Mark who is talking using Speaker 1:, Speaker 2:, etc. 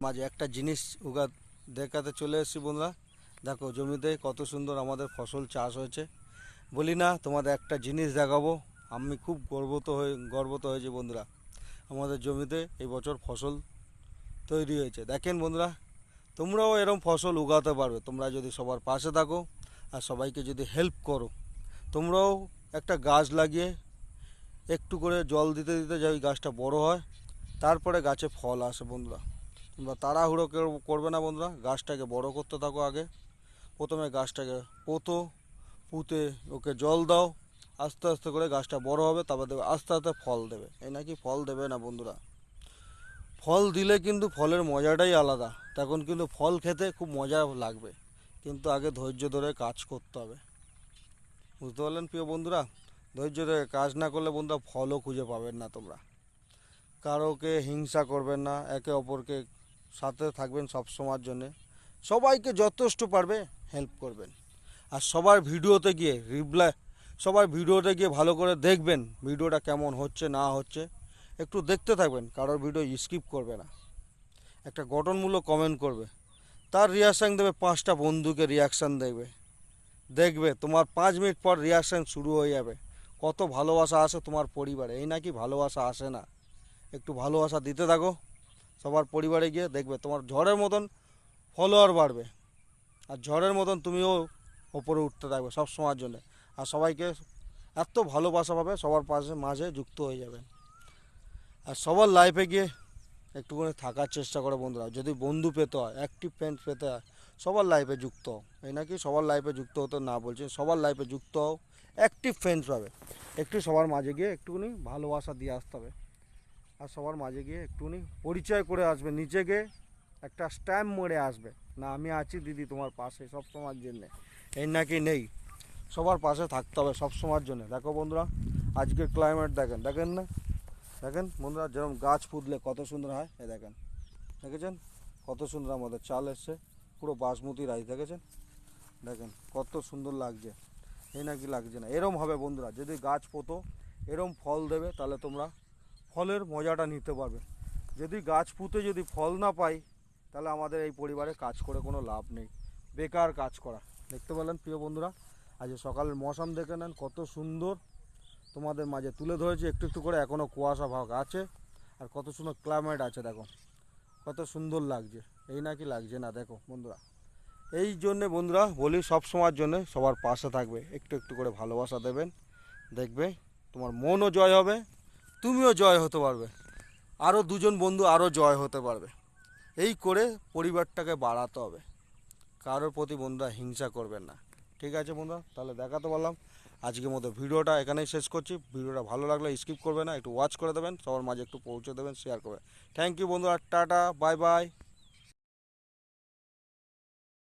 Speaker 1: মাঝে একটা জিনিস উগা দেখাতে চলে এসেছি বন্ধুরা। দেখো জমিতে কত সুন্দর আমাদের ফসল চাষ হয়েছে। বলি না তোমাদের একটা জিনিস দেখাবো, আমি খুব গর্বিত হয়েছি বন্ধুরা। আমাদের জমিতে এই বছর ফসল তৈরি হয়েছে দেখেন বন্ধুরা। তোমরাও এরকম ফসল উগাতে পারবে তোমরা যদি সবার পাশে থাকো আর সবাইকে যদি হেল্প করো। তোমরাও একটা গাছ লাগিয়ে একটু করে জল দিতে দিতে যে ওই গাছটা বড় হয়, তারপরে গাছে ফল আসে বন্ধুরা। তোমরা তাড়াহুড়ো করবে না বন্ধুরা, গাছটাকে বড় করতে থাকো। আগে প্রথমে গাছটাকে পুঁতে ওকে জল দাও, আস্তে আস্তে করে গাছটা বড় হবে, তারপর দেবে আস্তে আস্তে ফল দেবে। এই নাকি ফল দেবে না বন্ধুরা, ফল দিলে কিন্তু ফলের মজাটাই আলাদা, তখন কিন্তু ফল খেতে খুব মজা লাগবে। কিন্তু আগে ধৈর্য ধরে কাজ করতে হবে, বুঝতে পারলেন প্রিয় বন্ধুরা। ধৈর্য ধরে কাজ না করলে বন্ধুরা ফলও খুঁজে পাবেন না তোমরা। কারোকে হিংসা করবেন না, একে অপরকে সাথে থাকবেন সব সময়ের জন্যে। সবাইকে যথেষ্ট পারবে হেল্প করবেন। আর সবার ভিডিওতে গিয়ে ভালো করে দেখবেন ভিডিওটা কেমন হচ্ছে না হচ্ছে, একটু দেখতে থাকবেন। কারোর ভিডিও স্কিপ করবে না, একটা গঠনমূলক কমেন্ট করবে, তার রিয়াকশান দেবে, 5টা বন্ধুকে রিয়াকশান দেবে। দেখবে তোমার 5 মিনিট পর রিয়াকশান শুরু হয়ে যাবে। কত ভালোবাসা আসে তোমার পরিবারে, এই নাকি ভালোবাসা আসে না। একটু ভালোবাসা দিতে থাকো সবার পরিবারে গিয়ে, দেখবে তোমার ঝড়ের মতন ফলোয়ার বাড়বে। আর ঝড়ের মতন তুমিও ওপরে উঠতে থাকবে সব সময়ের জন্য। আর সবাইকে এত ভালোবাসা পাবে, সবার পাশে মাঝে যুক্ত হয়ে যাবেন। আর সবার লাইফে গিয়ে একটুখানি থাকার চেষ্টা করে বন্ধুরা। যদি বন্ধু পেতে হয়, অ্যাক্টিভ ফ্রেন্ড পেতে হয়, সবার লাইফে যুক্ত হও। এই নাকি সবার লাইফে যুক্ত হতে না বলছি, সবার লাইফে যুক্ত হও, অ্যাক্টিভ ফ্রেন্ডস পাবে। একটু সবার মাঝে গিয়ে একটুখানি ভালোবাসা দিয়ে আসতে হবে। আর সবার মাঝে গিয়ে একটুখানি পরিচয় করে আসবে, নিজেকে একটা স্ট্যাম্প মরে আসবে, না আমি আছি দিদি তোমার পাশে সব সময়ের জন্যে। এই নাকি নেই, সবার পাশে থাকতে হবে সব সময়ের জন্য। দেখো বন্ধুরা, আজকে ক্লাইমেট দেখেন, দেখেন না, দেখেন বন্ধুরা, যেরকম গাছ পুঁতলে কত সুন্দর হয়। এই দেখেন, দেখেছেন কত সুন্দর আমাদের চাল এসছে, পুরো বাসমতি রাইস দেখেছেন, দেখেন কত সুন্দর লাগছে। এই নাকি লাগছে না, এরম হবে বন্ধুরা। যদি গাছ পোতো এরম ফল দেবে, তাহলে তোমরা ফলের মজাটা নিতে পারবে। যদি গাছ পুঁতে যদি ফল না পাই, তাহলে আমাদের এই পরিবারে কাজ করে কোনো লাভ নেই, বেকার কাজ করা। দেখতে পেলেন প্রিয় বন্ধুরা, আজ সকালের মৌসুম দেখে নেন কত সুন্দর, তোমাদের মাঝে তুলে ধরেছি একটু একটু করে। এখনও কুয়াশা ভাগ আছে, আর কত সুন্দর ক্লাইমেট আছে দেখো, কত সুন্দর লাগছে। এই নাকি লাগছে না, দেখো বন্ধুরা। এই জন্যে বন্ধুরা বলি, সব সময়ের জন্য সবার পাশে থাকবে, একটু একটু করে ভালোবাসা দেবেন। দেখবে তোমার মনও জয় হবে, তুমিও জয় হতে পারবে, আরও দুজন বন্ধু আরও জয় হতে পারবে। এই করে পরিবারটাকে বাড়াতে হবে। কারোর প্রতি বন্ধুরা হিংসা করবেন না। ঠিক আছে বন্ধুরা, তাহলে দেখাতে পারলাম। আজকের মতো ভিডিওটা এখানেই শেষ করছি। ভিডিওটা ভালো লাগলে স্কিপ করবে না, একটু ওয়াচ করে দেবেন, সবার মাঝে একটু পৌঁছে দেবেন, শেয়ার করবেন। থ্যাংক ইউ বন্ধুরা, টাটা, বাই বাই।